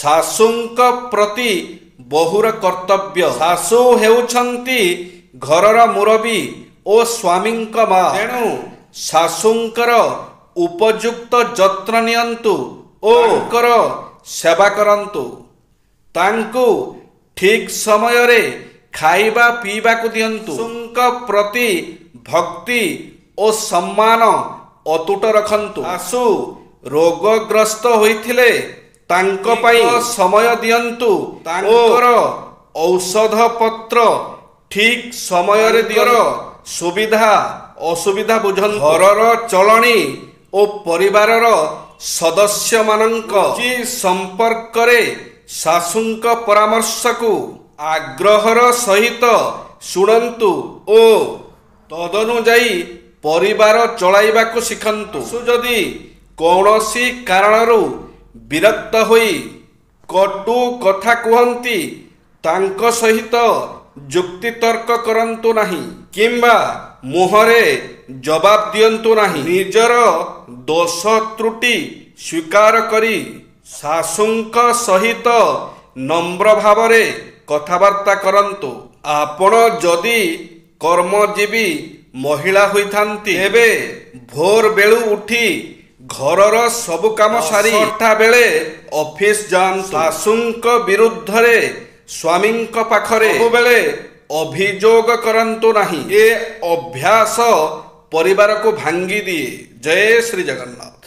ଶାଶୁଙ୍କ ପ୍ରତି ବହୁର କର୍ତ୍ତବ୍ୟ। ଶାଶୁ ହେଉଛନ୍ତି ଘରର ମୁରବୀ ଓ ସ୍ୱାମୀଙ୍କ ମା। ତେଣୁ ଶାଶୁଙ୍କର ଉପଯୁକ୍ତ ଯତ୍ନ ନିଅନ୍ତୁ ଓ ତାଙ୍କର ସେବା କରନ୍ତୁ। ତାଙ୍କୁ ଠିକ୍ ସମୟରେ ଖାଇବା ପିଇବାକୁ ଦିଅନ୍ତୁ। ଶାଶୁଙ୍କ ପ୍ରତି ଭକ୍ତି ଓ ସମ୍ମାନ ଅତୁଟ ରଖନ୍ତୁ। ଶାଶୁ ରୋଗଗ୍ରସ୍ତ ହୋଇଥିଲେ ତାଙ୍କ ପାଇଁ ସମୟ ଦିଅନ୍ତୁ। ତାଙ୍କର ଔଷଧ ପତ୍ର ଠିକ୍ ସମୟରେ ଦିଅର ସୁବିଧା ଅସୁବିଧା ବୁଝନ୍ତୁ। ଘରର ଚଳଣି ଓ ପରିବାରର ସଦସ୍ୟମାନଙ୍କ ସମ୍ପର୍କରେ ଶାଶୁଙ୍କ ପରାମର୍ଶକୁ ଆଗ୍ରହର ସହିତ ଶୁଣନ୍ତୁ ଓ ତଦନୁଯାୟୀ ପରିବାର ଚଳାଇବାକୁ ଶିଖନ୍ତୁ। ଶାଶୁ ଯଦି କୌଣସି କାରଣରୁ ବିରକ୍ତ ହୋଇ କଟୁ କଥା କୁହନ୍ତି ତାଙ୍କ ସହିତ ଯୁକ୍ତିତର୍କ କରନ୍ତୁ ନାହିଁ କିମ୍ବା ମୁହଁରେ ଜବାବ ଦିଅନ୍ତୁ ନାହିଁ। ନିଜର ଦୋଷ ତ୍ରୁଟି ସ୍ୱୀକାର କରି ଶାଶୁଙ୍କ ସହିତ ନମ୍ର ଭାବରେ କଥାବାର୍ତ୍ତା କରନ୍ତୁ। ଆପଣ ଯଦି କର୍ମଜୀବୀ ମହିଳା ହୋଇଥାନ୍ତି ତେବେ ଭୋର ବେଳୁ ଉଠି ଘରର ସବୁ କାମ ସାରି 8ଟା ବେଳେ ଅଫିସ ଯାଆନ୍ତୁ। ଶାଶୁଙ୍କ ବିରୁଦ୍ଧରେ ସ୍ୱାମୀଙ୍କ ପାଖରେ ସବୁବେଳେ ଅଭିଯୋଗ କରନ୍ତୁ ନାହିଁ। ଏ ଅଭ୍ୟାସ ପରିବାରକୁ ଭାଙ୍ଗି ଦିଏ। ଜୟ ଶ୍ରୀ ଜଗନ୍ନାଥ।